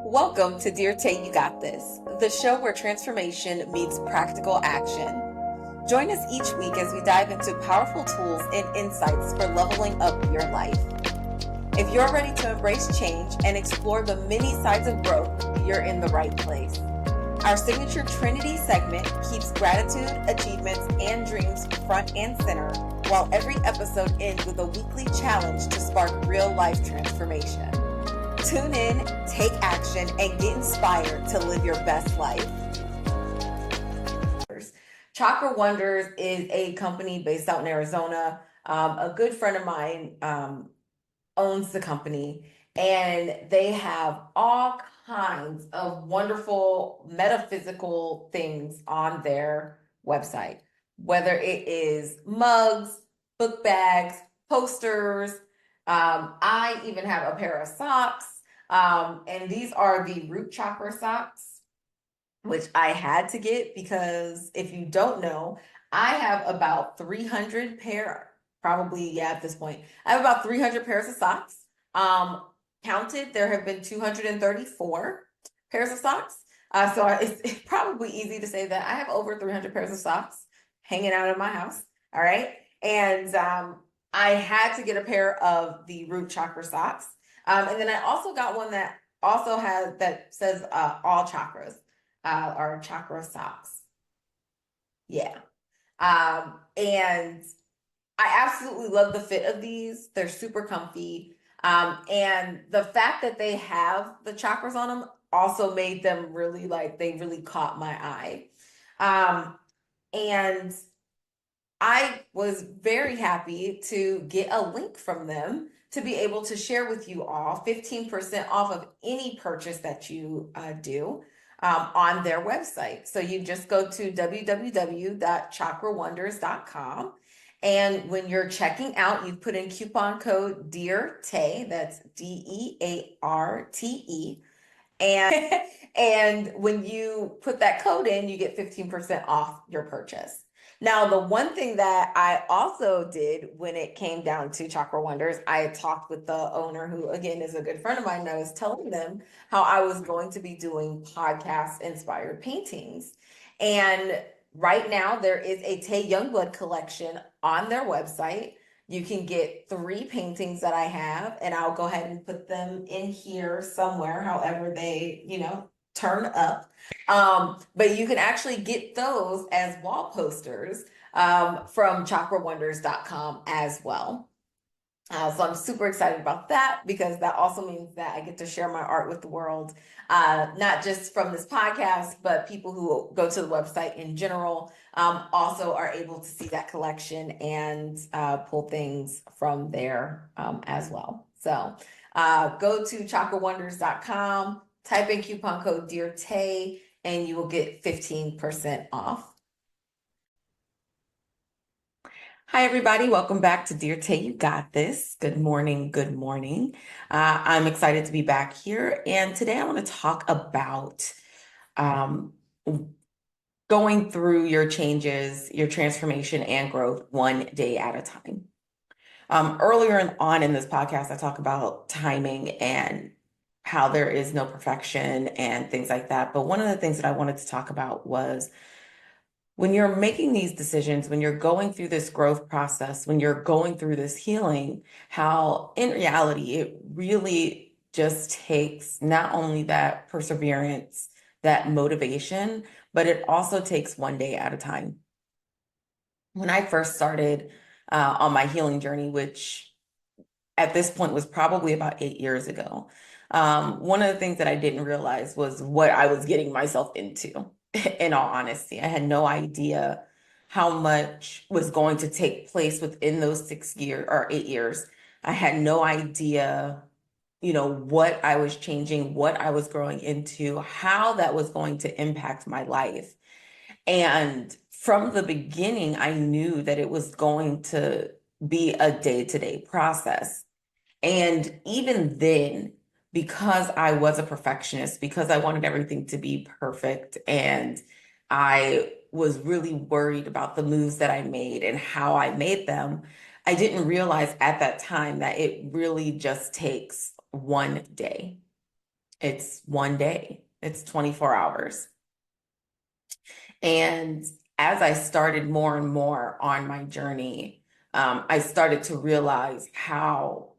Welcome to Dear Tay, You Got This, the show where transformation meets practical action. Join us each week as we dive into powerful tools and insights for leveling up your life. If you're ready to embrace change and explore the many sides of growth, you're in the right place. Our signature Trinity segment keeps gratitude, achievements, and dreams front and center, while every episode ends with a weekly challenge to spark real-life transformation. Tune in, take action, and get inspired to live your best life. Chakra Wonders is a company based out in Arizona. A good friend of mine owns the company, and they have all kinds of wonderful metaphysical things on their website, whether it is mugs, book bags, posters. I even have a pair of socks, and these are the root chakra socks, which I had to get because if you don't know, I have about 300 pair, probably, yeah, at this point, I have about 300 pairs of socks. Counted, there have been 234 pairs of socks. So it's probably easy to say that I have over 300 pairs of socks hanging out in my house. All right. And I had to get a pair of the root chakra socks. And then I also got one that also has, that says all chakras, or chakra socks. Yeah. And I absolutely love the fit of these. They're super comfy. And the fact that they have the chakras on them also made them really, like, they really caught my eye. And I was very happy to get a link from them to be able to share with you all 15% off of any purchase that you do on their website. So you just go to www.chakrawonders.com. And when you're checking out, you put in coupon code Dear Tay, that's DEARTE. And, and when you put that code in, you get 15% off your purchase. Now, the one thing that I also did when it came down to Chakra Wonders, I had talked with the owner, who again is a good friend of mine, and I was telling them how I was going to be doing podcast inspired paintings. And right now there is a Tay Youngblood collection on their website. You can get 3 paintings that I have, and I'll go ahead and put them in here somewhere, however they, turn up. But you can actually get those as wall posters from chakrawonders.com as well. So I'm super excited about that because that also means that I get to share my art with the world, not just from this podcast, but people who go to the website in general also are able to see that collection and pull things from there as well. So go to chakrawonders.com, type in coupon code Dear Tay, and you will get 15% off. Hi, everybody. Welcome back to Dear Tay, You Got This. Good morning. Good morning. I'm excited to be back here. And today I want to talk about going through your changes, your transformation and growth one day at a time. Earlier on in this podcast, I talk about timing and how there is no perfection and things like that. But one of the things that I wanted to talk about was when you're making these decisions, when you're going through this growth process, when you're going through this healing, how in reality, it really just takes not only that perseverance, that motivation, but it also takes one day at a time. When I first started on my healing journey, which at this point was probably about 8 years ago, one of the things that I didn't realize was what I was getting myself into. In all honesty, I had no idea how much was going to take place within those 6 years or 8 years. I had no idea, what I was changing, what I was growing into, how that was going to impact my life. And from the beginning, I knew that it was going to be a day-to-day process. And even then, because I was a perfectionist, because I wanted everything to be perfect, and I was really worried about the moves that I made and how I made them, I didn't realize at that time that it really just takes one day. It's one day, it's 24 hours. And as I started more and more on my journey, I started to realize how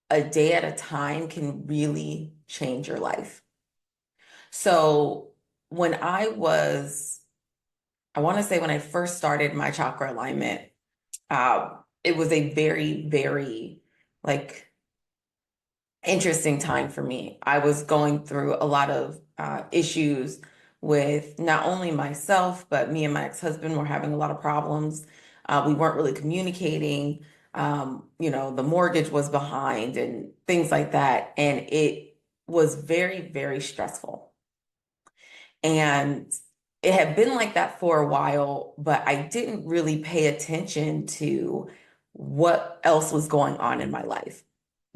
a day at a time can really change your life. So when I want to say when I first started my chakra alignment, it was a very, very like interesting time for me. I was going through a lot of issues with not only myself, but me and my ex-husband were having a lot of problems. We weren't really communicating. The mortgage was behind and things like that. And it was very, very stressful. And it had been like that for a while, but I didn't really pay attention to what else was going on in my life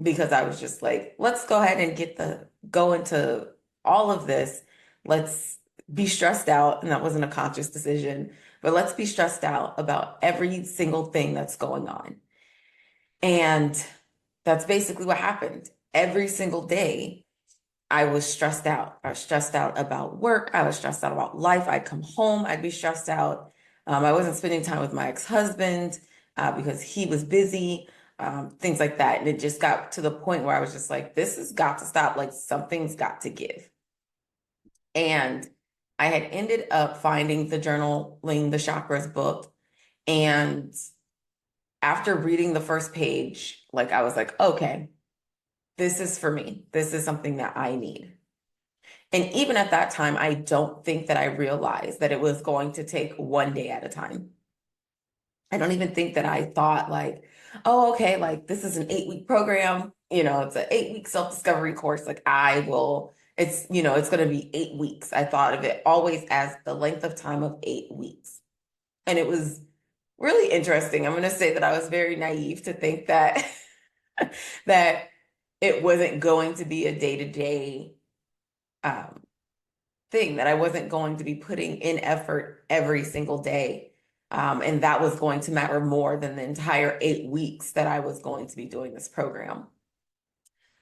because I was just like, let's go ahead and go into all of this. Let's be stressed out. And that wasn't a conscious decision, but let's be stressed out about every single thing that's going on. And that's basically what happened. Every single day, I was stressed out. I was stressed out about work. I was stressed out about life. I'd come home, I'd be stressed out. I wasn't spending time with my ex-husband because he was busy, things like that. And it just got to the point where I was just like, this has got to stop. Like something's got to give. And I had ended up finding the Journaling the Chakras book. And after reading the first page, like I was like, okay, this is for me. This is something that I need. And even at that time, I don't think that I realized that it was going to take one day at a time. I don't even think that I thought like, oh, okay, like this is an 8-week program, it's an 8-week self-discovery course. Like it's going to be 8 weeks. I thought of it always as the length of time of 8 weeks. And it was really interesting. I'm going to say that I was very naive to think that that it wasn't going to be a day-to-day thing, that I wasn't going to be putting in effort every single day. And that was going to matter more than the entire 8 weeks that I was going to be doing this program.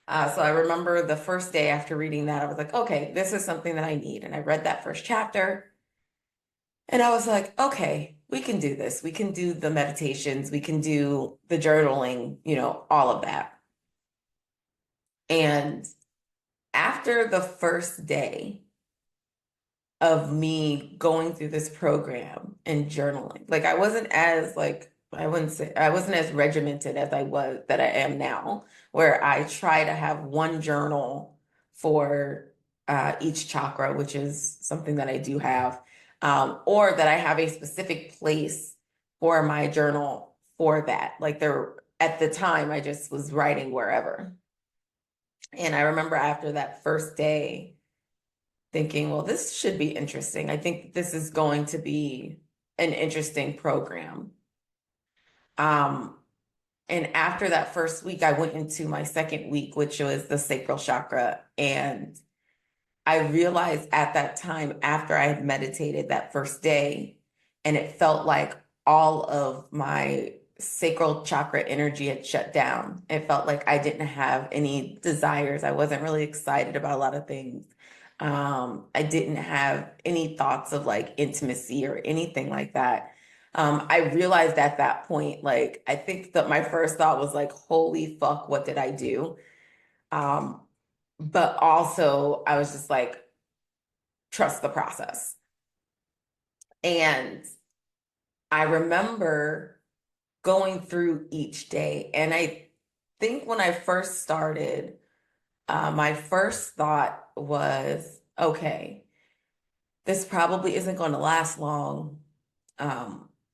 So I remember the first day after reading that, I was like, okay, this is something that I need. And I read that first chapter and I was like, okay, we can do this. We can do the meditations. We can do the journaling, all of that. And after the first day, of me going through this program and journaling. Like I wasn't as like I wouldn't say I wasn't as regimented as I was that I am now, where I try to have one journal for each chakra, which is something that I do have, or that I have a specific place for my journal for that. Like there at the time, I just was writing wherever. And I remember after that first day, thinking, well, this should be interesting. I think this is going to be an interesting program. Um, and after that first week, I went into my second week, which was the sacral chakra. And I realized at that time, after I had meditated that first day, and it felt like all of my sacral chakra energy had shut down. It felt like I didn't have any desires. I wasn't really excited about a lot of things. I didn't have any thoughts of like intimacy or anything like that. I realized at that point, like, I think that my first thought was like, holy fuck, what did I do? Um, but also I was just like, trust the process. And I remember going through each day. And I think when I first started, my first thought was, okay, this probably isn't going to last long.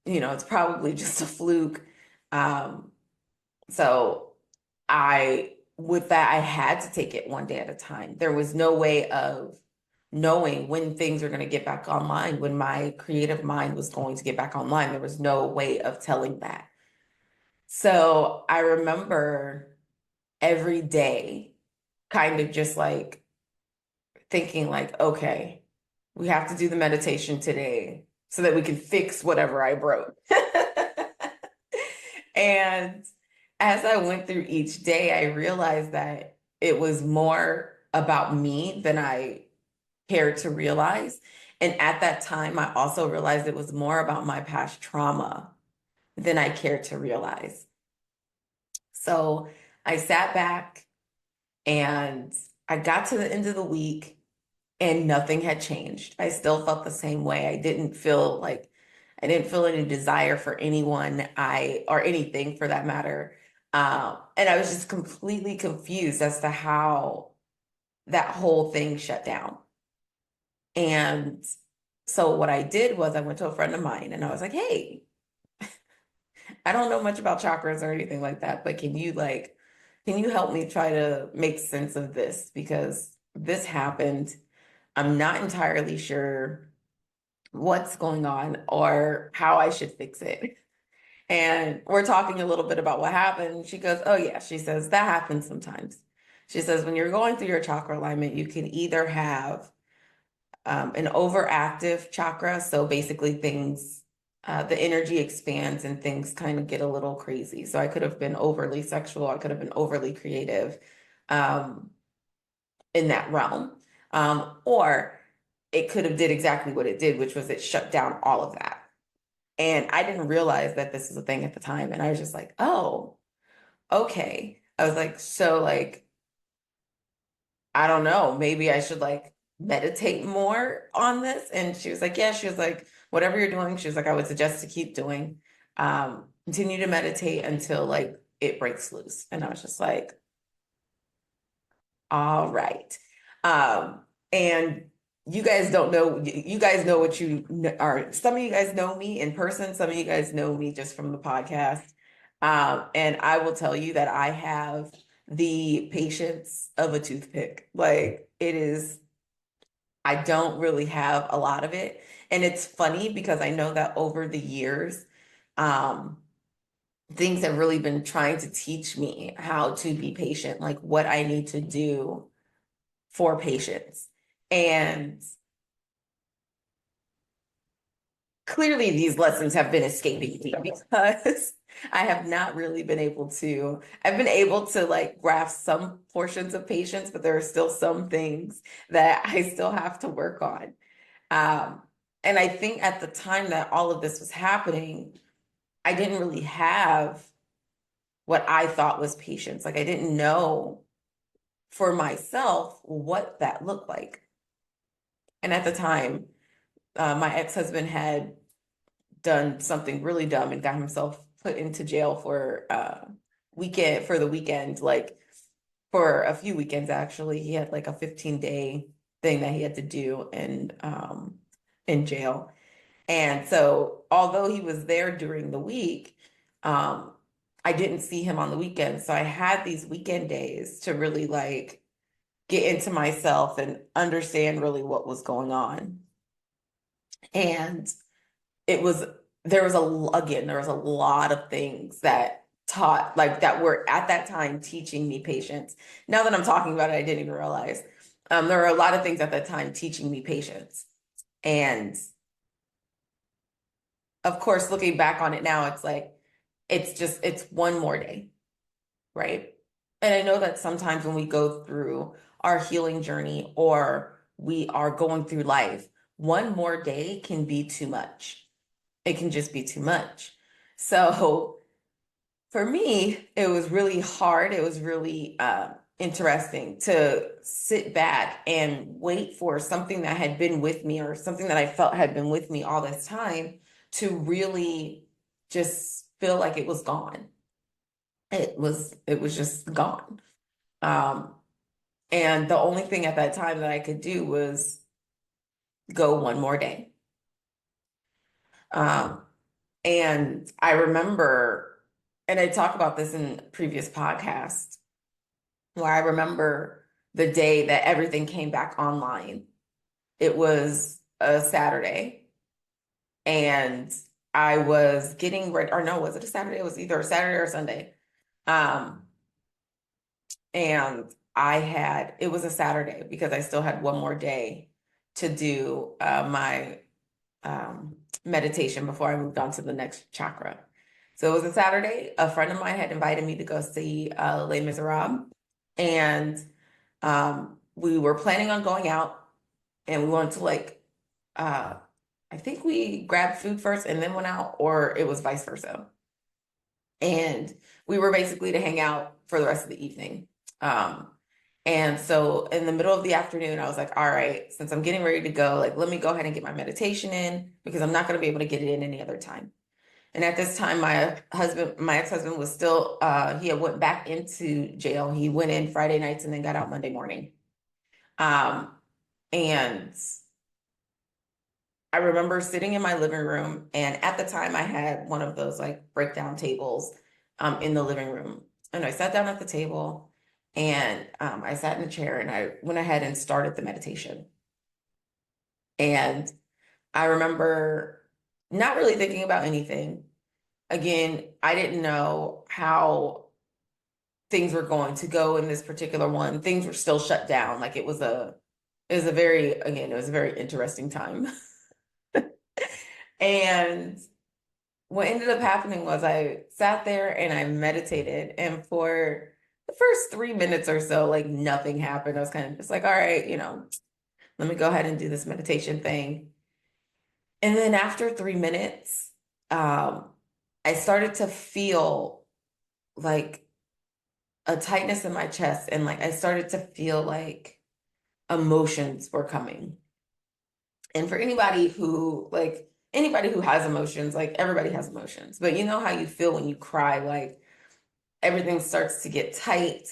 It's probably just a fluke. Um, so with that, I had to take it one day at a time. There was no way of knowing when things are going to get back online, when my creative mind was going to get back online. There was no way of telling that. So I remember every day kind of just like thinking like, okay, we have to do the meditation today so that we can fix whatever I broke. And as I went through each day, I realized that it was more about me than I cared to realize. And at that time, I also realized it was more about my past trauma than I cared to realize. So I sat back and I got to the end of the week and nothing had changed. I still felt the same way. I didn't feel any desire for anyone, or anything for that matter. And I was just completely confused as to how that whole thing shut down. And so what I did was I went to a friend of mine and I was like, hey, I don't know much about chakras or anything like that, but can you help me try to make sense of this? Because this happened. I'm not entirely sure what's going on or how I should fix it. And we're talking a little bit about what happened. She goes, oh yeah, she says that happens sometimes. She says when you're going through your chakra alignment, you can either have an overactive chakra. So basically the energy expands and things kind of get a little crazy. So I could have been overly sexual. I could have been overly creative um, in that realm. Or it could have did exactly what it did, which was it shut down all of that. And I didn't realize that this was a thing at the time. And I was just like, oh, okay. I was like, so like, I don't know, maybe I should like meditate more on this. And she was like, yeah, she was like, whatever you're doing, she was like, I would suggest to keep doing. Continue to meditate until like it breaks loose. And I was just like, all right. And you guys don't know, you guys know what are. Some of you guys know me in person, some of you guys know me just from the podcast. And I will tell you that I have the patience of a toothpick. Like it is, I don't really have a lot of it. And it's funny because I know that over the years, um, things have really been trying to teach me how to be patient, like what I need to do for patients. And clearly these lessons have been escaping me because I have not really been able to, I've been able to like grasp some portions of patience, but there are still some things that I still have to work on. Um, and I think at the time that all of this was happening, I didn't really have what I thought was patience. Like I didn't know for myself what that looked like. And at the time, my ex-husband had done something really dumb and got himself put into jail for the weekend, like for a few weekends actually. He had like a 15-day thing that he had to do in jail. And so although he was there during the week, um, I didn't see him on the weekend. So I had these weekend days to really like get into myself and understand really what was going on. And it was there was a lot of things that taught like that were at that time teaching me patience. Now that I'm talking about it, I didn't even realize. There were a lot of things at that time teaching me patience. And of course, looking back on it now, it's like it's one more day, right? And I know that sometimes when we go through our healing journey or we are going through life, one more day can be too much. It can just be too much. So for me, it was really hard. It was really interesting to sit back and wait for something that had been with me or something that I felt had been with me all this time to really just feel like it was gone. It was just gone. Um, and the only thing at that time that I could do was go one more day. Um, And I remember, and I talk about this in previous podcasts, where I remember the day that everything came back online. It was a Saturday, and I was getting ready, or no, was it a Saturday? It was either a Saturday or Sunday. Um, and it was a Saturday because I still had one more day to do my meditation before I moved on to the next chakra. So it was a Saturday. A friend of mine had invited me to go see Les Miserables. And we were planning on going out and we wanted to like, uh, I think we grabbed food first and then went out, or it was vice versa. And we were basically to hang out for the rest of the evening. Um, and so in the middle of the afternoon, I was like, all right, since I'm getting ready to go, like, let me go ahead and get my meditation in because I'm not going to be able to get it in any other time. And at this time, my ex-husband was still, he had went back into jail. He went in Friday nights and then got out Monday morning. Um, and I remember sitting in my living room, and at the time I had one of those like breakdown tables in the living room. And I sat down at the table and I sat in a chair and I went ahead and started the meditation. And I remember not really thinking about anything. Again, I didn't know how things were going to go in this particular one. Things were still shut down. Like it was a very, again, it was a very interesting time. And what ended up happening was I sat there and I meditated, and for the first 3 minutes or so, like nothing happened. I was kind of just like, all right, let me go ahead and do this meditation thing. And then after 3 minutes, um, I started to feel like a tightness in my chest, and like I started to feel like emotions were coming. And for anybody who has emotions, like everybody has emotions, but you know how you feel when you cry, like everything starts to get tight.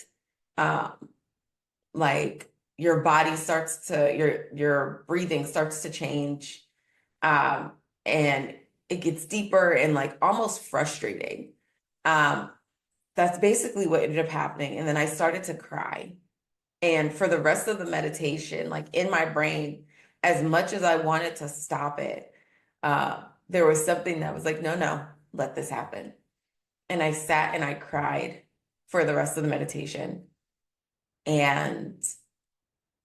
Um, like your body starts to your breathing starts to change. Um, and it gets deeper and like almost frustrating. Um, that's basically what ended up happening. And then I started to cry. And for the rest of the meditation, like in my brain, as much as I wanted to stop it, there was something that was like, no, no, let this happen. And I sat and I cried for the rest of the meditation. And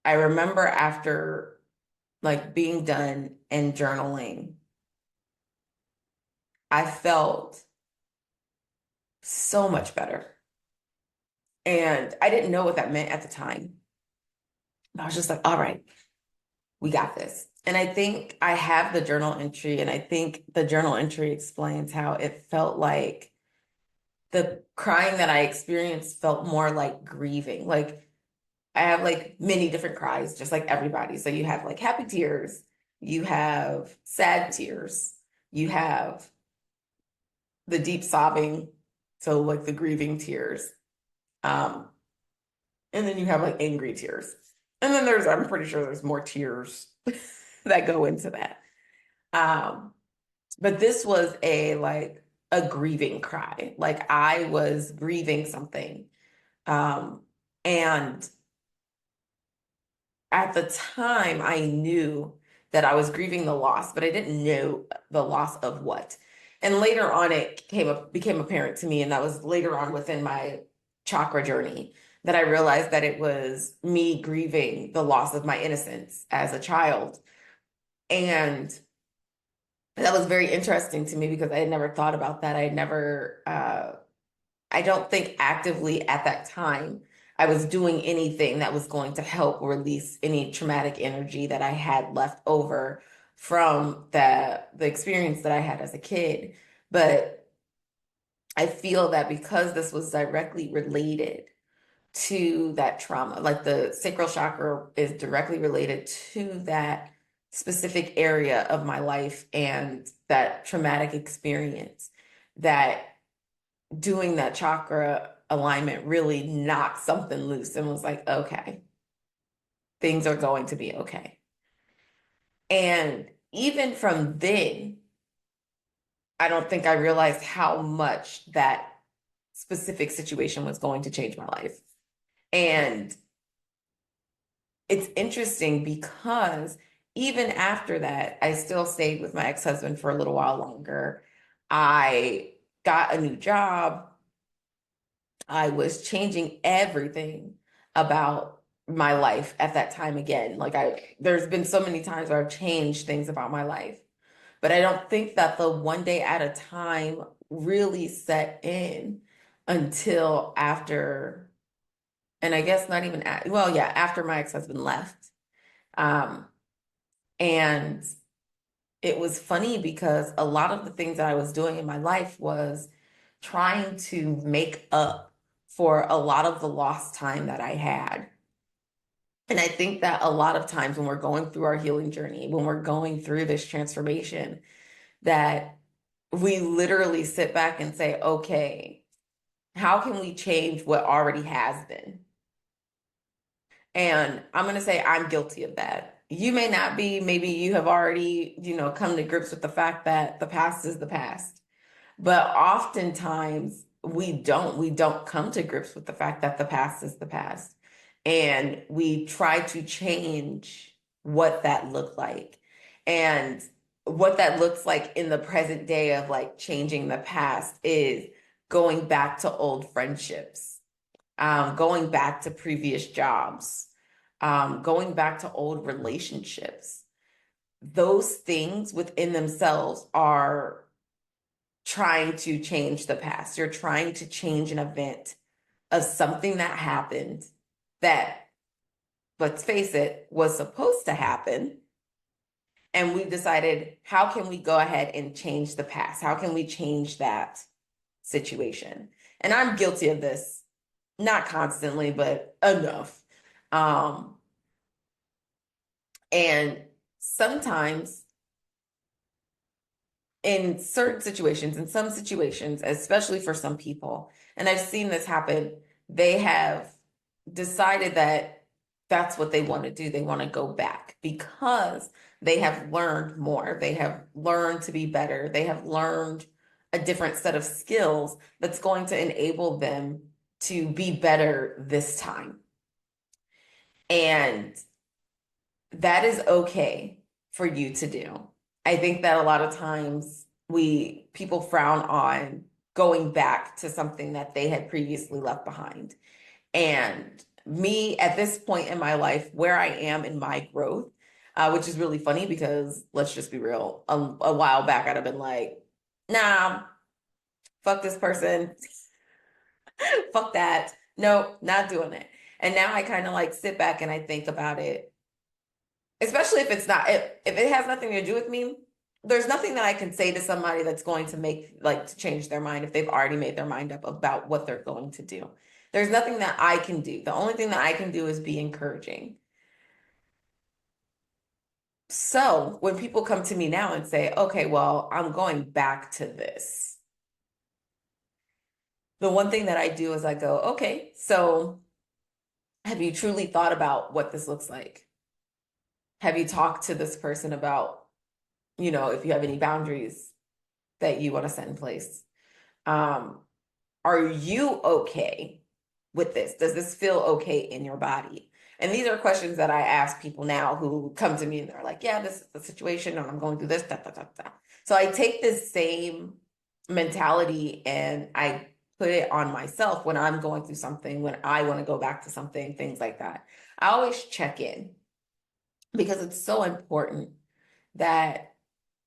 I remember after like being done and journaling, I felt so much better. And I didn't know what that meant at the time. I was just like, all right, we got this. And I think I have the journal entry, and I think the journal entry explains how it felt like the crying that I experienced felt more like grieving. Like I have like many different cries, just like everybody. So you have like happy tears, you have sad tears, you have the deep sobbing, so like the grieving tears. Um, and then you have like angry tears. And then I'm pretty sure there's more tears that go into that. Um, but this was a grieving cry. Like I was grieving something. Um, and at the time I knew that I was grieving the loss, but I didn't know the loss of what. And later on became apparent to me, and that was later on within my chakra journey that I realized that it was me grieving the loss of my innocence as a child. And that was very interesting to me because I had never thought about that. I had never, I don't think actively at that time I was doing anything that was going to help release any traumatic energy that I had left over from the experience that I had as a kid. But I feel that because this was directly related to that trauma, like the sacral chakra is directly related to that specific area of my life and that traumatic experience, that doing that chakra alignment really knocked something loose and was like, okay, things are going to be okay. And even from then, I don't think I realized how much that specific situation was going to change my life. And it's interesting because even after that, I still stayed with my ex-husband for a little while longer. I got a new job. I was changing everything about my life at that time again. There's been so many times where I've changed things about my life, but I don't think that the one day at a time really set in until after and I guess not even well, yeah, after my ex-husband left. Um, and it was funny because a lot of the things that I was doing in my life was trying to make up for a lot of the lost time that I had. And I think that a lot of times when we're going through our healing journey, when we're going through this transformation, that we literally sit back and say, okay, how can we change what already has been? And I'm going to say I'm guilty of that. You may not be, maybe you have already, come to grips with the fact that the past is the past. But oftentimes we don't come to grips with the fact that the past is the past. And we try to change what that looked like. And what that looks like in the present day of like changing the past is going back to old friendships, going back to previous jobs, going back to old relationships. Those things within themselves are trying to change the past. You're trying to change an event of something that happened that, let's face it, was supposed to happen. And we've decided, how can we go ahead and change the past? How can we change that situation? And I'm guilty of this, not constantly, but enough. Um, and sometimes in certain situations, in some situations, especially for some people, and I've seen this happen, they have decided that that's what they want to do. They want to go back because they have learned more. They have learned to be better. They have learned a different set of skills that's going to enable them to be better this time. And that is okay for you to do. I think that a lot of times people frown on going back to something that they had previously left behind. And me at this point in my life, where I am in my growth, which is really funny because let's just be real, a while back I'd have been like, nah, fuck this person, fuck that. No, not doing it. And now I kind of like sit back and I think about it, especially if it's not, if it has nothing to do with me. There's nothing that I can say to somebody that's going to make, like, to change their mind if they've already made their mind up about what they're going to do. There's nothing that I can do. The only thing that I can do is be encouraging. So when people come to me now and say, okay, well, I'm going back to this, the one thing that I do is I go, okay, so have you truly thought about what this looks like? Have you talked to this person about, if you have any boundaries that you want to set in place? Um, are you okay with this? Does this feel okay in your body? And these are questions that I ask people now who come to me and they're like, yeah, this is the situation and I'm going through this, da, da, da, da. So I take this same mentality and I put it on myself when I'm going through something, when I want to go back to something, things like that. I always check in because it's so important that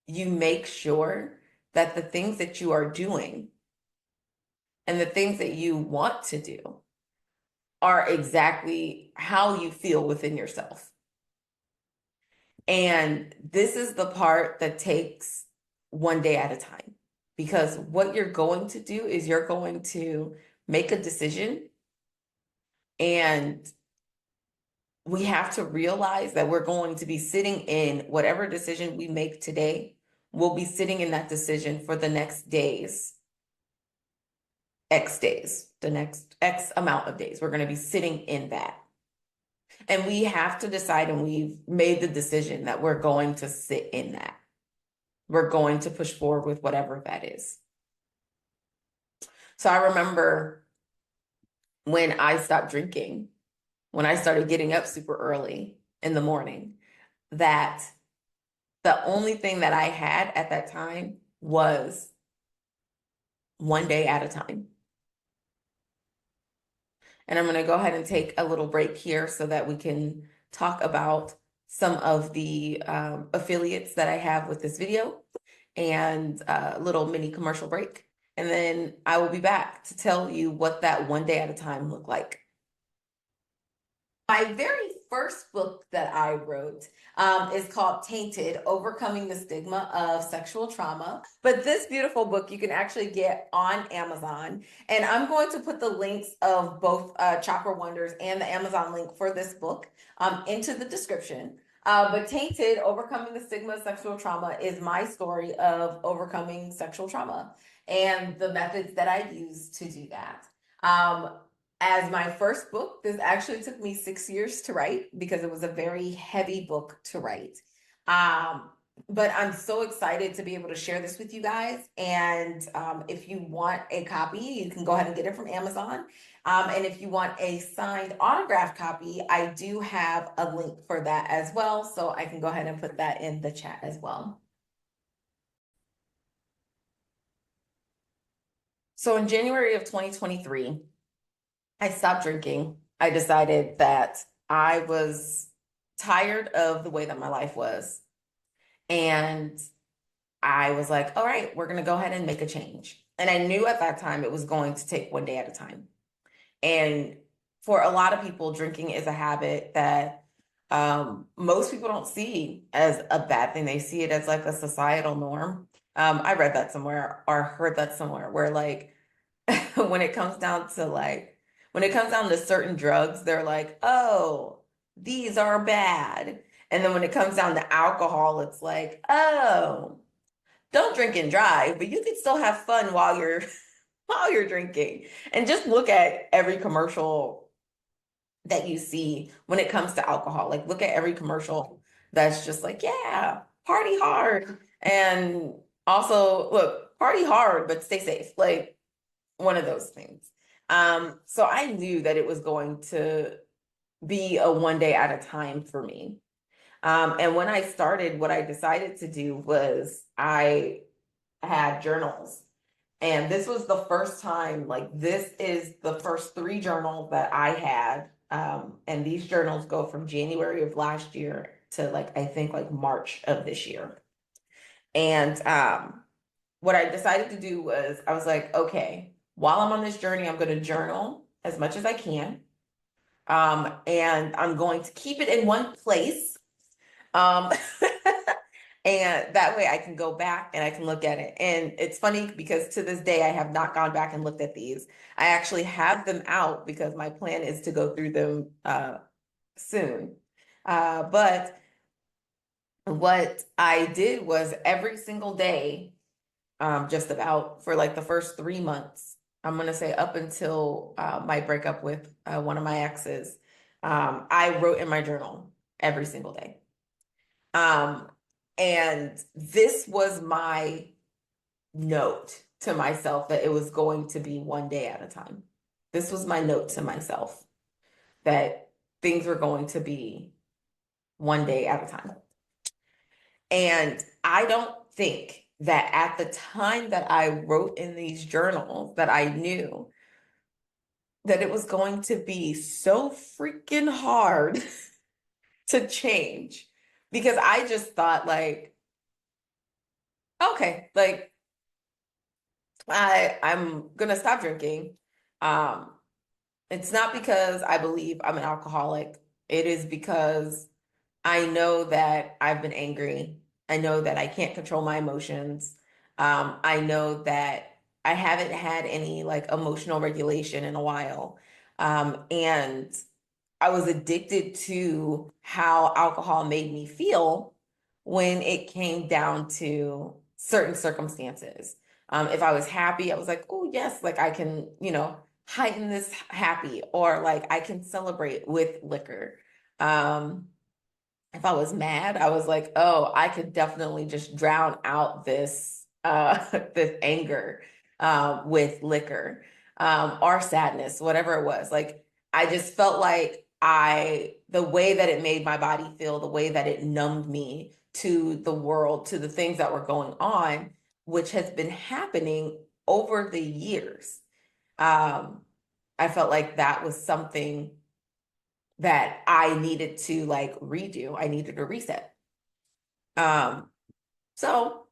you make sure that the things that you are doing and the things that you want to do are exactly how you feel within yourself. And this is the part that takes one day at a time, because what you're going to do is you're going to make a decision, and we have to realize that we're going to be sitting in whatever decision we make today. We'll be sitting in that decision for the next X days, the next X amount of days. We're going to be sitting in that. And we have to decide, and we've made the decision that we're going to sit in that. We're going to push forward with whatever that is. So I remember when I stopped drinking, when I started getting up super early in the morning, that the only thing that I had at that time was one day at a time. And I'm going to go ahead and take a little break here so that we can talk about some of the affiliates that I have with this video, and a little mini commercial break. And then I will be back to tell you what that one day at a time looked like. My very first book that I wrote is called Tainted, Overcoming the Stigma of Sexual Trauma. But this beautiful book you can actually get on Amazon. And I'm going to put the links of both Chakra Wonders and the Amazon link for this book into the description. But Tainted, Overcoming the Stigma of Sexual Trauma is my story of overcoming sexual trauma and the methods that I use to do that. Um, as my first book, this actually took me 6 years to write because it was a very heavy book to write. Um, but I'm so excited to be able to share this with you guys. And if you want a copy, you can go ahead and get it from Amazon. And if you want a signed autographed copy, I do have a link for that as well. So I can go ahead and put that in the chat as well. So in January of 2023, I stopped drinking. I decided that I was tired of the way that my life was. And I was like, all right, we're going to go ahead and make a change. And I knew at that time it was going to take one day at a time. And for a lot of people, drinking is a habit that most people don't see as a bad thing. They see it as like a societal norm. I read that somewhere or heard that somewhere where like when it comes down to like when it comes down to certain drugs, they're like, oh, these are bad. And then when it comes down to alcohol, it's like, oh, don't drink and drive, but you can still have fun while you're while you're drinking. And just look at every commercial that you see when it comes to alcohol. Like look at every commercial that's just like, yeah, party hard. And also, look, party hard, but stay safe. Like one of those things. So I knew that it was going to be a one day at a time for me. And when I started, what I decided to do was I had journals. And this was the first time, like, this is the first three journals that I had. And these journals go from January of last year to, like, I think, like March of this year. And what I decided to do was I was like, okay, while I'm on this journey, I'm going to journal as much as I can. And I'm going to keep it in one place. Um, and that way I can go back and I can look at it. And it's funny because to this day, I have not gone back and looked at these. I actually have them out because my plan is to go through them soon. But what I did was every single day, just about for like the first 3 months. I'm gonna say up until my breakup with one of my exes. I wrote in my journal every single day. Um, and this was my note to myself that it was going to be one day at a time. This was my note to myself that things were going to be one day at a time. And I don't think that at the time that I wrote in these journals that I knew that it was going to be so freaking hard to change because I just thought like, okay, like I'm gonna stop drinking. Um, it's not because I believe I'm an alcoholic. It is because I know that I've been angry. I know that I can't control my emotions. I know that I haven't had any like emotional regulation in a while. And I was addicted to how alcohol made me feel when it came down to certain circumstances. If I was happy, I was like, oh, yes, like I can, heighten this happy, or like I can celebrate with liquor. If I was mad, I was like, oh, I could definitely just drown out this this anger with liquor or sadness, whatever it was. Like I just felt like the way that it made my body feel, the way that it numbed me to the world, to the things that were going on, which has been happening over the years. Um, I felt like that was something that I needed to like redo. I needed a reset. Um, so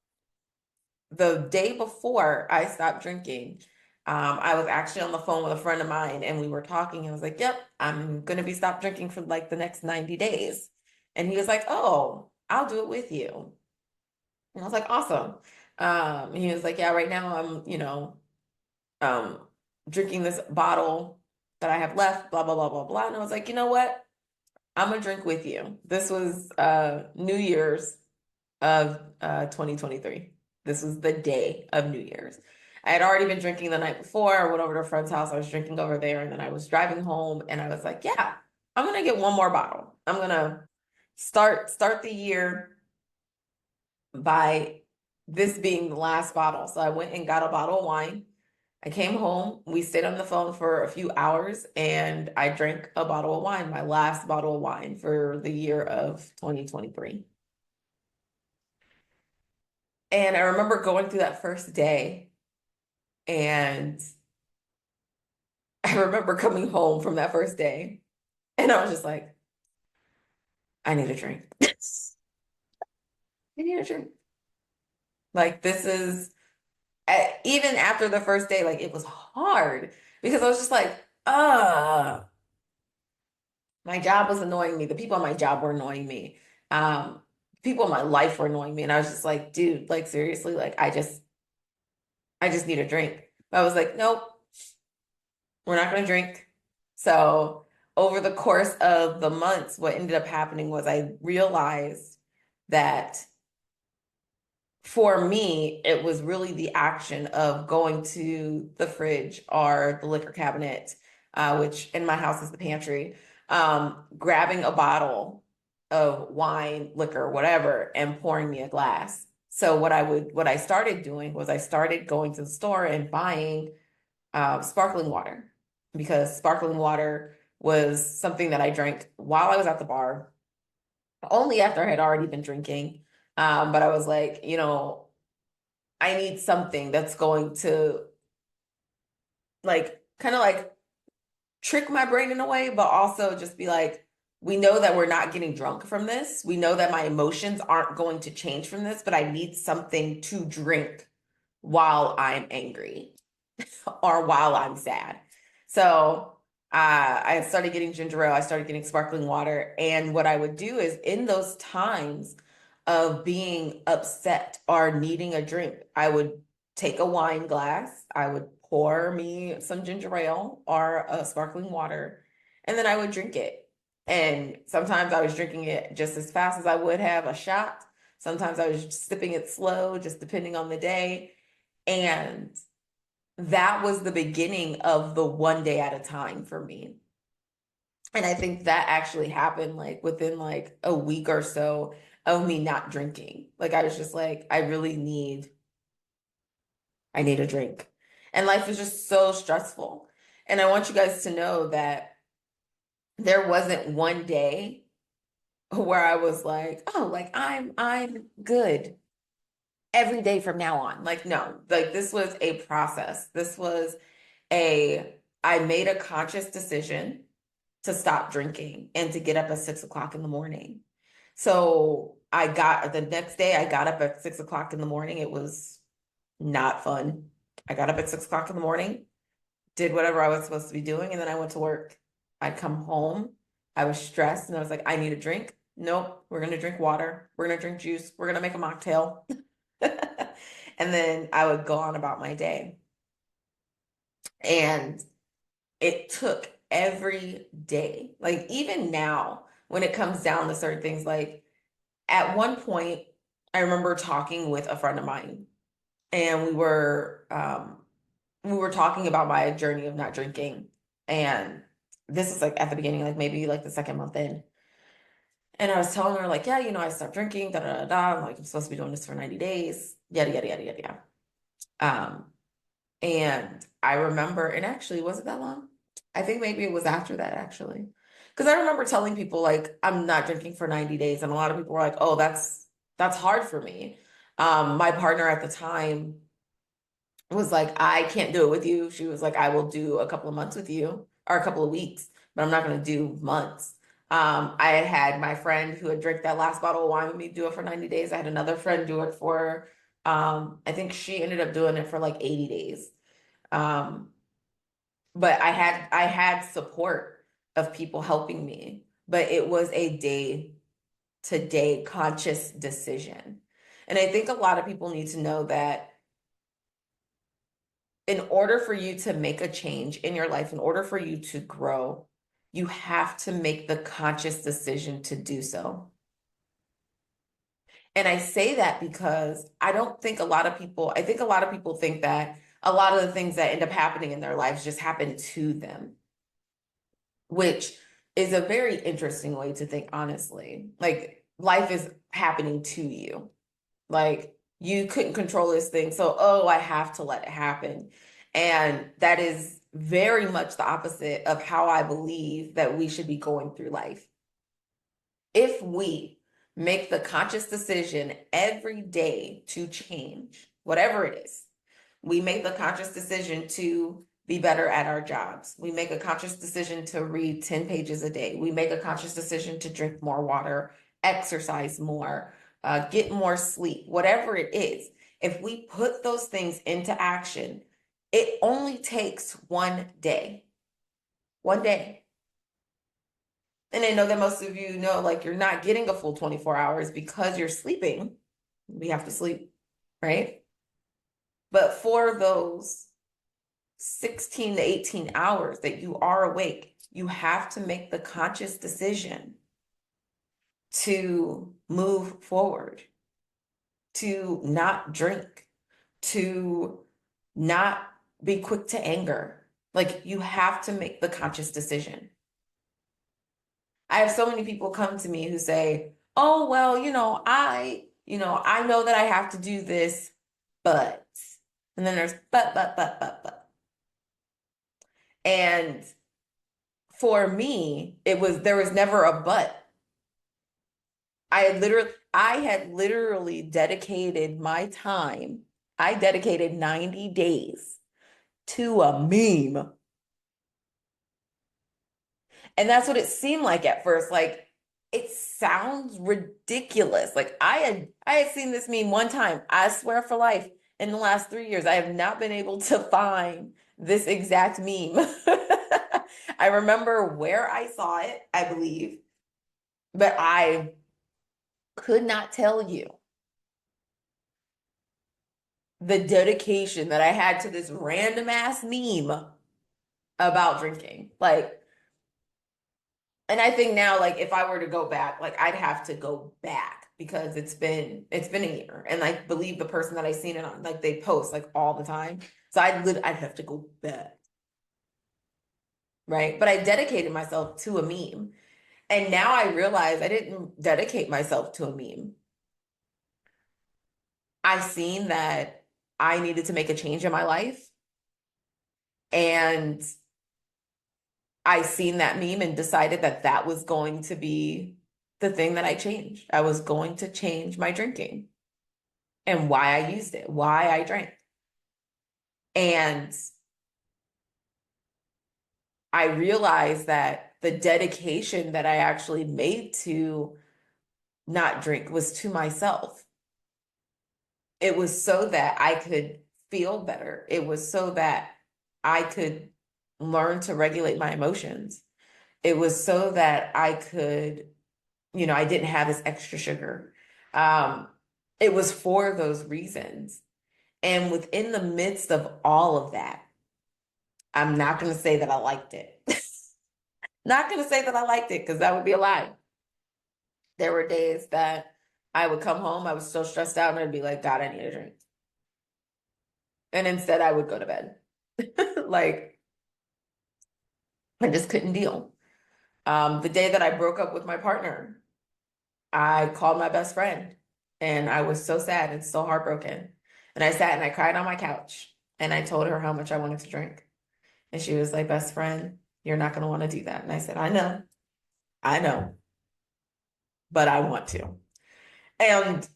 the day before I stopped drinking, I was actually on the phone with a friend of mine and we were talking. I was like, yep, I'm going to be stopped drinking for like the next 90 days. And he was like, oh, I'll do it with you. And I was like, awesome. And he was like, yeah, right now I'm, um, drinking this bottle that I have left, blah, blah, blah, blah, blah. And I was like, you know what? I'm gonna drink with you. This was New Year's of 2023. This was the day of New Year's. I had already been drinking the night before. I went over to a friend's house. I was drinking over there, and then I was driving home, and I was like, "Yeah, I'm gonna get one more bottle. I'm gonna start the year by this being the last bottle." So I went and got a bottle of wine. I came home. We stayed on the phone for a few hours, and I drank a bottle of wine, my last bottle of wine for the year of 2023. And I remember going through that first day, and I remember coming home from that first day, and I was just like, I need a drink. I need a drink. Like, this is, even after the first day, like, it was hard because I was just like, my job was annoying me. The people on my job were annoying me. Um, People in my life were annoying me. And I was just like, dude, like, seriously, like, I just need a drink. But I was like, nope, we're not going to drink. So over the course of the months, what ended up happening was I realized that for me, it was really the action of going to the fridge or the liquor cabinet, which in my house is the pantry, grabbing a bottle of wine, liquor, whatever, and pouring me a glass. So what I started doing was I started going to the store and buying sparkling water because sparkling water was something that I drank while I was at the bar, only after I had already been drinking. But I was like, I need something that's going to like kind of like trick my brain in a way, but also just be like, we know that we're not getting drunk from this. We know that my emotions aren't going to change from this, but I need something to drink while I'm angry or while I'm sad. So I started getting ginger ale, I started getting sparkling water. And what I would do is in those times of being upset or needing a drink, I would take a wine glass, I would pour me some ginger ale or a sparkling water, and then I would drink it. And sometimes I was drinking it just as fast as I would have a shot. Sometimes I was sipping it slow, just depending on the day. And that was the beginning of the one day at a time for me. And I think that actually happened like within like a week or so of me not drinking. Like I was just like, I need a drink. And life is just so stressful. And I want you guys to know that there wasn't one day where I was like, oh, like I'm good every day from now on. Like, no, like this was a process. This was I made a conscious decision to stop drinking and to get up at 6 o'clock in the morning. So the next day, I got up at 6 o'clock in the morning. It was not fun. I got up at 6 o'clock in the morning, did whatever I was supposed to be doing, and then I went to work. I'd come home. I was stressed and I was like, I need a drink. Nope, we're going to drink water. We're going to drink juice. We're going to make a mocktail. And then I would go on about my day. And it took every day. Like even now, when it comes down to certain things, like at one point, I remember talking with a friend of mine, and we were talking about my journey of not drinking. And this is like at the beginning, like maybe like the second month in. And I was telling her, like, yeah, I stopped drinking, da da da da. I'm like, I'm supposed to be doing this for 90 days, yada yada yada yada yada. Um, And I remember, and actually, was it that long? I think maybe it was after that, actually. Because I remember telling people, like, I'm not drinking for 90 days. And a lot of people were like, oh, that's hard for me. My partner at the time was like, I can't do it with you. She was like, I will do a couple of months with you or a couple of weeks, but I'm not going to do months. I had my friend who had drank that last bottle of wine with me do it for 90 days. I had another friend do it for, I think she ended up doing it for like 80 days. Um, but I had support of people helping me, but it was a day to day conscious decision. And I think a lot of people need to know that in order for you to make a change in your life, in order for you to grow, you have to make the conscious decision to do so. And I say that because I think a lot of people think that a lot of the things that end up happening in their lives just happen to them, which is a very interesting way to think, honestly. Like life is happening to you. Like you couldn't control this thing, so oh, I have to let it happen. And that is very much the opposite of how I believe that we should be going through life. If we make the conscious decision every day to change, whatever it is, we make the conscious decision to be better at our jobs. We make a conscious decision to read 10 pages a day. We make a conscious decision to drink more water, exercise more, get more sleep, whatever it is. If we put those things into action, it only takes one day. One day. And I know that most of you know, like, you're not getting a full 24 hours because you're sleeping. We have to sleep, right? But for those 16 to 18 hours that you are awake, you have to make the conscious decision to move forward, to not drink, to not be quick to anger. Like, you have to make the conscious decision. I have so many people come to me who say, "Oh, well, I know that I have to do this, but," and then there's but. And for me, there was never a but. I had literally dedicated my time. I dedicated 90 days to a meme. And that's what it seemed like at first. Like, it sounds ridiculous. Like I had seen this meme one time. I swear for life, in the last 3 years, I have not been able to find this exact meme. I remember where I saw it, I believe, but I could not tell you the dedication that I had to this random ass meme about drinking. Like, and I think now, like, if I were to go back, like, I'd have to go back because it's been a year, and I believe the person that I seen it on, like, they post like all the time, so I'd have to go back, right? But I dedicated myself to a meme, and now I realize I didn't dedicate myself to a meme. I seen that I needed to make a change in my life, and I seen that meme and decided that that was going to be the thing that I changed. I was going to change my drinking and why I used it, why I drank. And I realized that the dedication that I actually made to not drink was to myself. It was so that I could feel better. It was so that I could learn to regulate my emotions. It was so that I could, I didn't have this extra sugar. Um, it was for those reasons. And within the midst of all of that, I'm not going to say that I liked it. Not going to say that I liked it because that would be a lie. There were days that I would come home, I was so stressed out, and I'd be like, God, I need a drink. And instead, I would go to bed. Like, I just couldn't deal. The day that I broke up with my partner, I called my best friend, and I was so sad and so heartbroken. And I sat and I cried on my couch, and I told her how much I wanted to drink. And she was like, "Best friend, you're not going to want to do that." And I said, I know, but I want to. And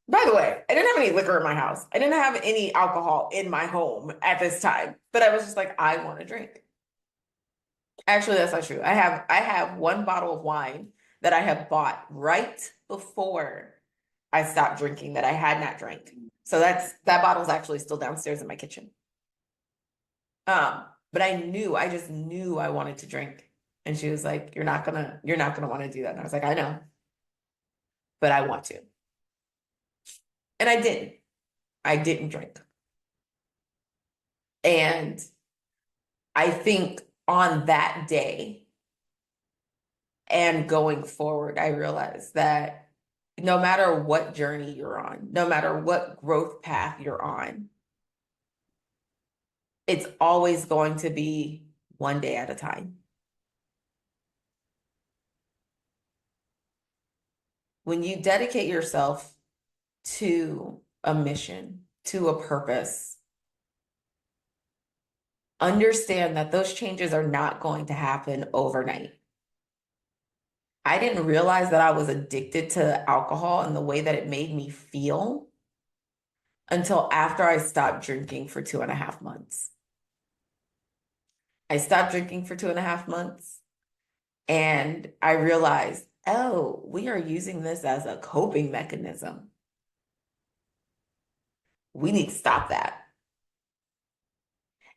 by the way, I didn't have any liquor in my house. I didn't have any alcohol in my home at this time, but I was just like, I want to drink. Actually, that's not true. I have one bottle of wine that I have bought right before I stopped drinking that I had not drank. So that bottle's actually still downstairs in my kitchen. But I just knew I wanted to drink. And she was like, you're not gonna want to do that. And I was like, I know, but I want to. And I didn't. I didn't drink. And I think on that day and going forward, I realized that no matter what journey you're on, no matter what growth path you're on, it's always going to be one day at a time. When you dedicate yourself to a mission, to a purpose, understand that those changes are not going to happen overnight. I didn't realize that I was addicted to alcohol and the way that it made me feel until after I stopped drinking for 2.5 months. I stopped drinking for 2.5 months and I realized, oh, we are using this as a coping mechanism. We need to stop that.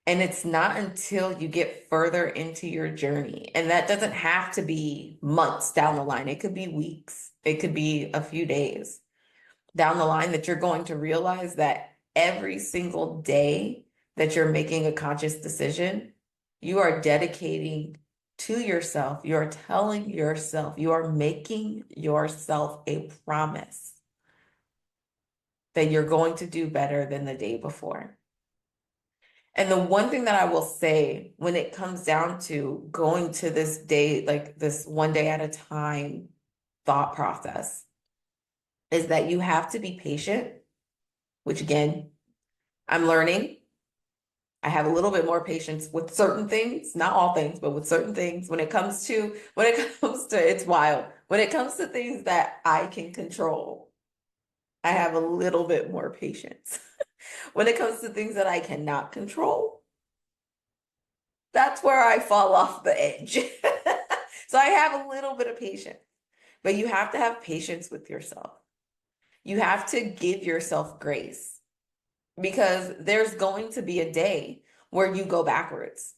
And it's not until you get further into your journey, and that doesn't have to be months down the line. It could be weeks, it could be a few days down the line that you're going to realize that every single day that you're making a conscious decision, you are dedicating to yourself. You are telling yourself, you are making yourself a promise that you're going to do better than the day before. And the one thing that I will say when it comes down to going to this day, like this one day at a time thought process, is that you have to be patient, which again, I'm learning. I have a little bit more patience with certain things, not all things, but with certain things it's wild. When it comes to things that I can control, I have a little bit more patience. When it comes to things that I cannot control, that's where I fall off the edge. So I have a little bit of patience, but you have to have patience with yourself. You have to give yourself grace because there's going to be a day where you go backwards,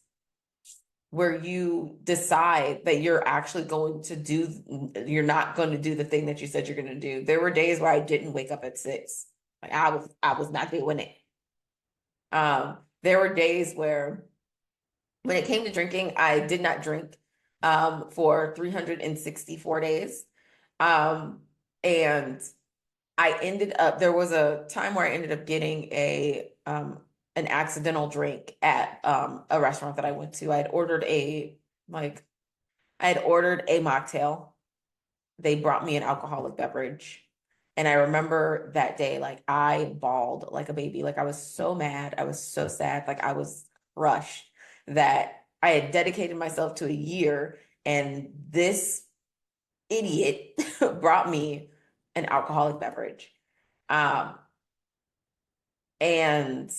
where you decide that you're not going to do the thing that you said you're going to do. There were days where I didn't wake up at 6. Like I was not doing it. There were days where when it came to drinking, I did not drink for 364 days. And there was a time where I ended up getting an accidental drink at a restaurant that I went to. I had ordered a mocktail. They brought me an alcoholic beverage. And I remember that day, like I bawled like a baby. Like I was so mad. I was so sad. Like I was crushed that I had dedicated myself to a year and this idiot brought me an alcoholic beverage. Um, and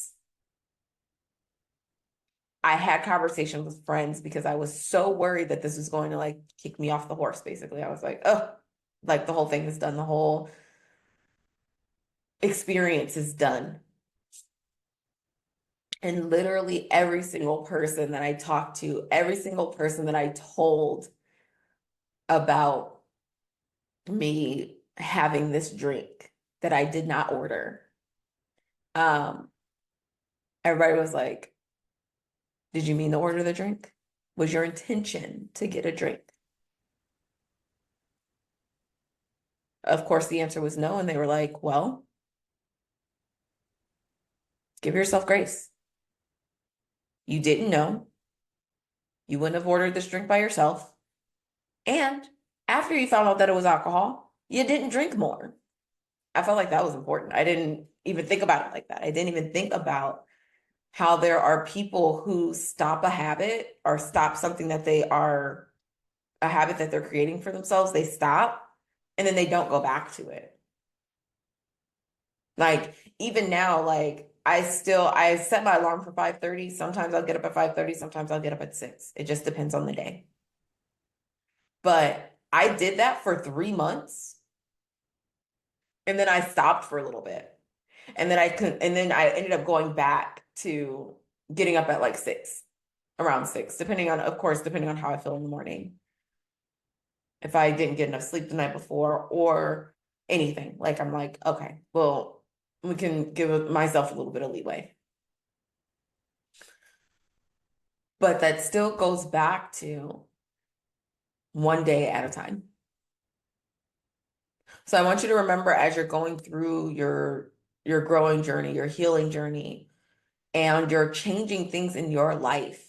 I had conversations with friends because I was so worried that this was going to like kick me off the horse, basically. I was like, oh, like the whole thing is done. The whole experience is done. And literally every single person that I talked to, every single person that I told about me having this drink that I did not order, um, everybody was like, did you mean to order the drink? Was your intention to get a drink? Of course, the answer was no. And they were like, well, give yourself grace. You didn't know. You wouldn't have ordered this drink by yourself. And after you found out that it was alcohol, you didn't drink more. I felt like that was important. I didn't even think about it like that. I didn't even think about how there are people who stop a habit or stop something that they are a habit that they're creating for themselves. They stop and then they don't go back to it. Like even now, like I set my alarm for 5:30. Sometimes I'll get up at 5:30, sometimes I'll get up at 6. It just depends on the day. But I did that for 3 months and then I stopped for a little bit. And then I ended up going back to getting up at like 6, around 6, depending on, of course, depending on how I feel in the morning. If I didn't get enough sleep the night before or anything, like I'm like, okay, well, we can give myself a little bit of leeway. But that still goes back to one day at a time. So I want you to remember as you're going through your growing journey, your healing journey, and you're changing things in your life,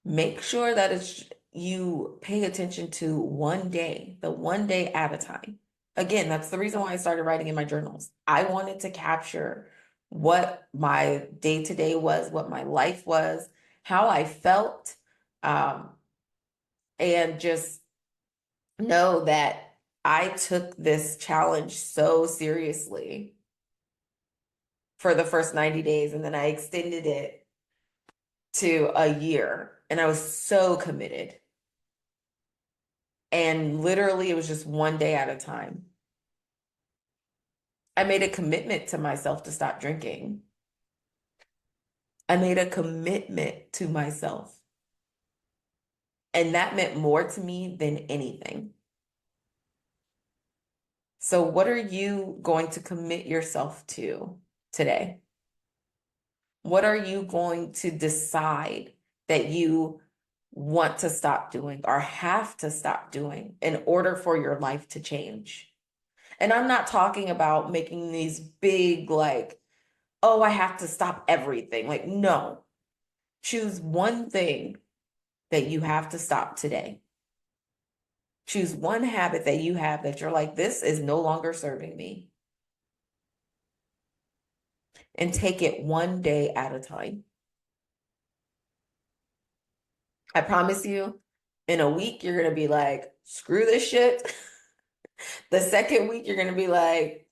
make sure that you pay attention to one day, the one day at a time. Again, that's the reason why I started writing in my journals. I wanted to capture what my day to day was, what my life was, how I felt, um, and just know that I took this challenge so seriously for the first 90 days, and then I extended it to a year, and I was so committed. And literally, it was just one day at a time. I made a commitment to myself to stop drinking. I made a commitment to myself. And that meant more to me than anything. So, what are you going to commit yourself to today? What are you going to decide that you want to stop doing or have to stop doing in order for your life to change? And I'm not talking about making these big, like, oh, I have to stop everything. Like, no, choose one thing that you have to stop today. Choose one habit that you have that you're like, this is no longer serving me. And take it one day at a time. I promise you, in a week, you're going to be like, screw this shit. The second week, you're going to be like,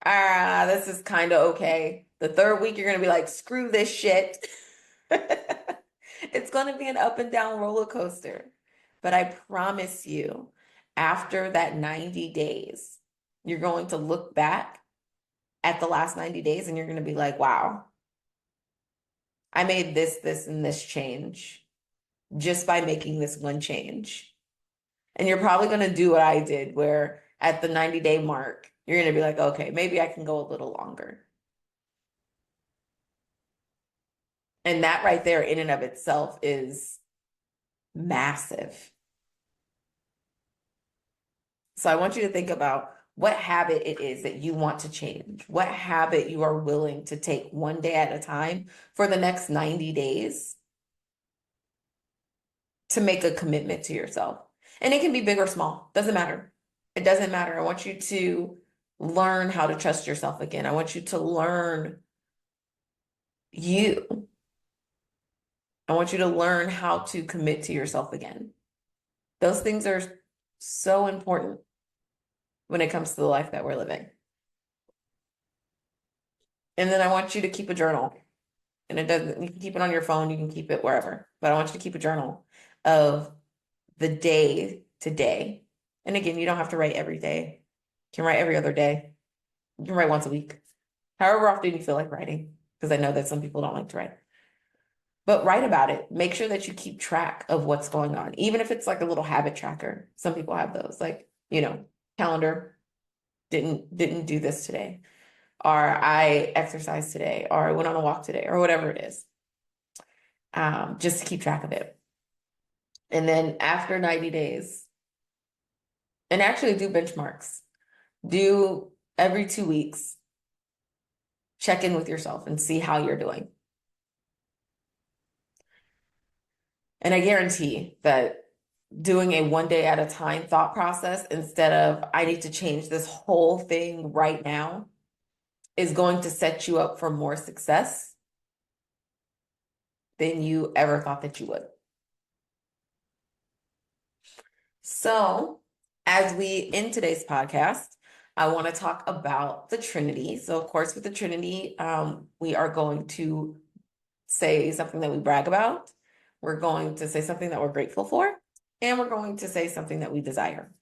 this is kind of okay. The third week, you're going to be like, screw this shit. It's going to be an up and down roller coaster. But I promise you, after that 90 days, you're going to look back at the last 90 days and you're going to be like, wow, I made this, and this change just by making this one change. And you're probably going to do what I did, where at the 90-day mark, you're going to be like, okay, maybe I can go a little longer. And that right there, in and of itself, is massive. So I want you to think about what habit it is that you want to change, what habit you are willing to take one day at a time for the next 90 days to make a commitment to yourself. And it can be big or small, doesn't matter. It doesn't matter. I want you to learn how to trust yourself again. I want you to learn you. I want you to learn how to commit to yourself again. Those things are so important when it comes to the life that we're living. And then I want you to keep a journal. And it doesn't, you can keep it on your phone, you can keep it wherever. But I want you to keep a journal of the day to day. And again, you don't have to write every day. You can write every other day. You can write once a week. However often you feel like writing, because I know that some people don't like to write. But write about it. Make sure that you keep track of what's going on, even if it's like a little habit tracker. Some people have those, like, calendar, didn't do this today, or I exercised today, or I went on a walk today, or whatever it is. Just to keep track of it. And then after 90 days, and actually do benchmarks. Do every 2 weeks, check in with yourself and see how you're doing. And I guarantee that doing a one day at a time thought process instead of I need to change this whole thing right now is going to set you up for more success than you ever thought that you would. So, as we end today's podcast, I want to talk about the Trinity. So, of course, with the Trinity, we are going to say something that we brag about. We're going to say something that we're grateful for, and we're going to say something that we desire.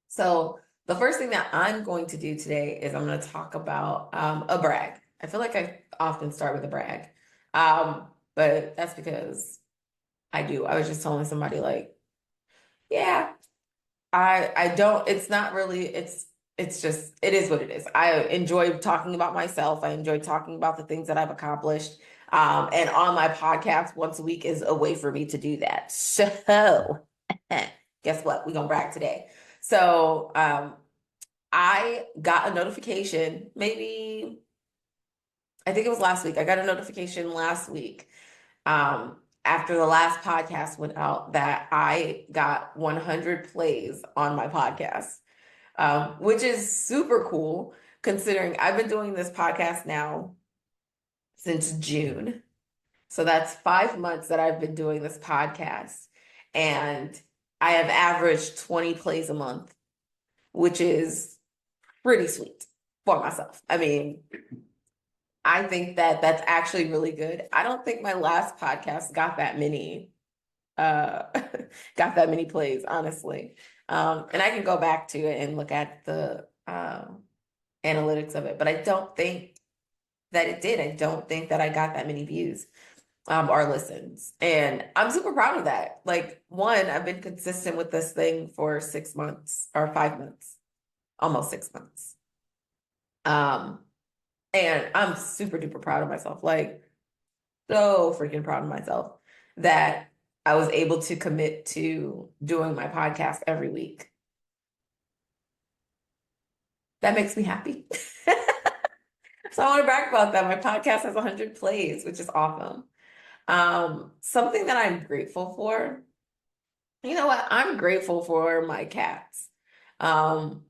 So, the first thing that I'm going to do today is I'm going to talk about a brag. I feel like I often start with a brag. But that's because I do. I was just telling somebody like, yeah, I don't, it's not really, it's just, it is what it is. I enjoy talking about myself. I enjoy talking about the things that I've accomplished. And on my podcast once a week is a way for me to do that. So guess what? We're gonna brag today. So I got a notification, maybe I think it was last week. I got a notification last week, after the last podcast went out, that I got 100 plays on my podcast, which is super cool considering I've been doing this podcast now since June. So that's 5 months that I've been doing this podcast. And I have averaged 20 plays a month, which is pretty sweet for myself. I mean, I think that that's actually really good. I don't think my last podcast got that many got that many plays, honestly. And I can go back to it and look at the analytics of it, but I don't think that it did. I don't think that I got that many views or listens. And I'm super proud of that. Like, one, I've been consistent with this thing for 6 months or 5 months, almost 6 months. Um, and I'm super duper proud of myself. Like, so freaking proud of myself that I was able to commit to doing my podcast every week. That makes me happy. So I want to brag about that. My podcast has 100 plays, which is awesome. Something that I'm grateful for. You know what? I'm grateful for my cats. Um,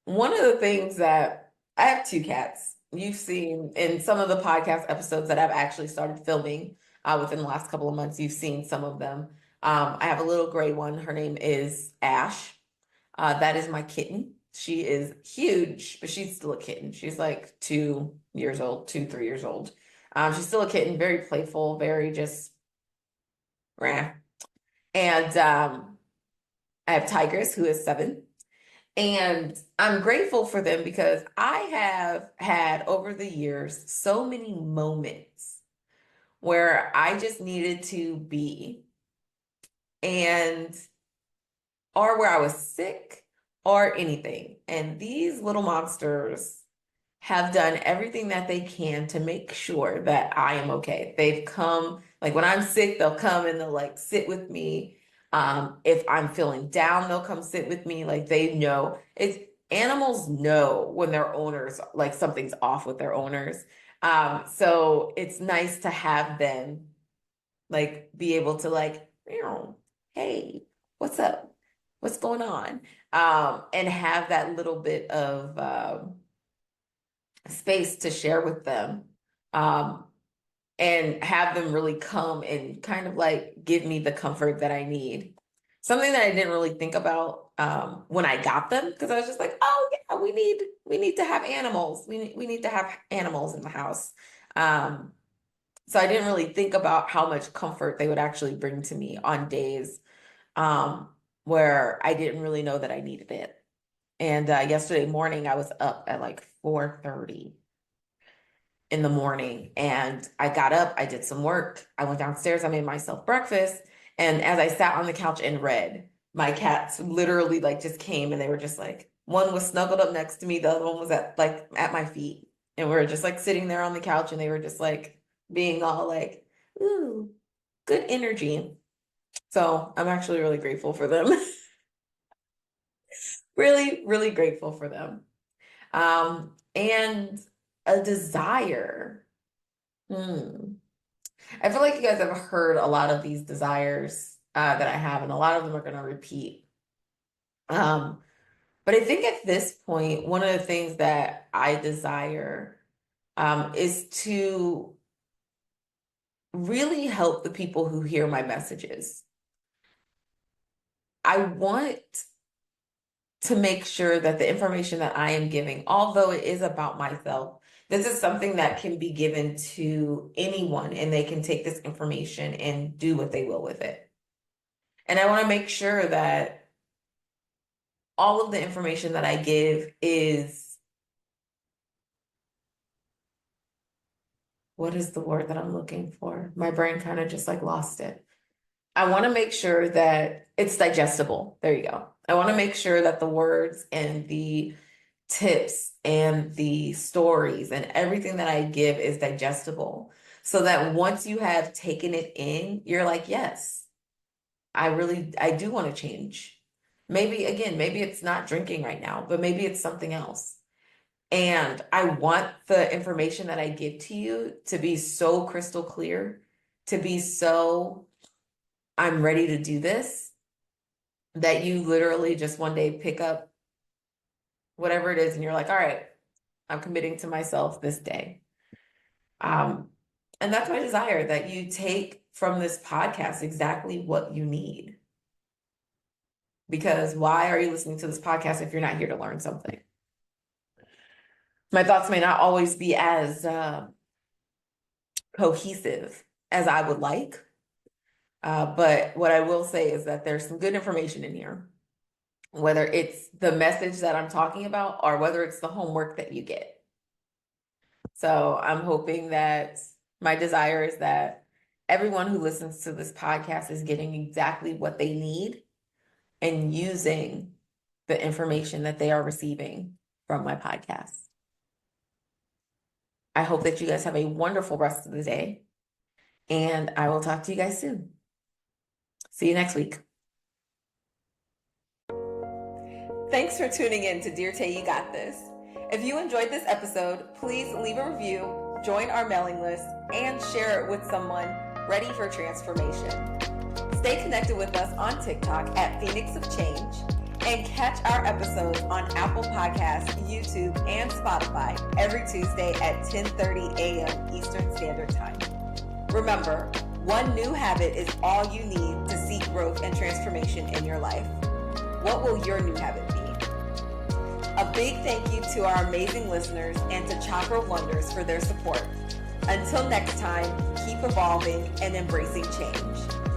One of the things that I have two cats. You've seen in some of the podcast episodes that I've actually started filming within the last couple of months, you've seen some of them. I have a little gray one. Her name is Ash. That is my kitten. She is huge, but she's still a kitten. She's like 2 years old, 3 years old. She's still a kitten, very playful, very just rah. And I have Tigress, who is 7. And I'm grateful for them because I have had over the years so many moments where I just needed to be, and or where I was sick or anything. And these little monsters have done everything that they can to make sure that I am okay. They've come, like when I'm sick, they'll come and they'll like sit with me. If I'm feeling down, they'll come sit with me. Like they know it's animals know when their owners, like something's off with their owners. So it's nice to have them like be able to like, hey, what's up? What's going on? And have that little bit of space to share with them, um, and have them really come and kind of like give me the comfort that I need. Something that I didn't really think about when I got them, because I was just like, oh yeah, we need to have animals. We need to have animals in the house. Um, so I didn't really think about how much comfort they would actually bring to me on days um, where I didn't really know that I needed it. And yesterday morning, I was up at like 4:30 in the morning, and I got up, I did some work, I went downstairs, I made myself breakfast, and as I sat on the couch and read, my cats literally like just came and they were just like, one was snuggled up next to me, the other one was at my feet, and we were just like sitting there on the couch, and they were just like being all like, ooh, good energy. So I'm actually really grateful for them. Really, really grateful for them. And a desire. Hmm. I feel like you guys have heard a lot of these desires that I have, and a lot of them are going to repeat. Um, but I think at this point, one of the things that I desire is to really help the people who hear my messages. I want to make sure that the information that I am giving, although it is about myself, this is something that can be given to anyone and they can take this information and do what they will with it. And I want to make sure that all of the information that I give is what is the word that I'm looking for? My brain kind of just like lost it. I want to make sure that it's digestible. There you go. I want to make sure that the words and the tips and the stories and everything that I give is digestible so that once you have taken it in, you're like, yes, I do want to change. Maybe again, maybe it's not drinking right now, but maybe it's something else. And I want the information that I give to you to be so crystal clear, to be so, I'm ready to do this, that you literally just one day pick up whatever it is and you're like, all right, I'm committing to myself this day. And that's my desire, that you take from this podcast exactly what you need. Because why are you listening to this podcast if you're not here to learn something? My thoughts may not always be as cohesive as I would like. But what I will say is that there's some good information in here, whether it's the message that I'm talking about or whether it's the homework that you get. So I'm hoping that my desire is that everyone who listens to this podcast is getting exactly what they need and using the information that they are receiving from my podcast. I hope that you guys have a wonderful rest of the day, and I will talk to you guys soon. See you next week. Thanks for tuning in to Dear Tay, You Got This. If you enjoyed this episode, please leave a review, join our mailing list, and share it with someone ready for transformation. Stay connected with us on TikTok at Phoenix of Change, and catch our episodes on Apple Podcasts, YouTube, and Spotify every Tuesday at 10:30 a.m. Eastern Standard Time. Remember, one new habit is all you need to seek growth and transformation in your life. What will your new habit be? A big thank you to our amazing listeners and to Chakra Wonders for their support. Until next time, keep evolving and embracing change.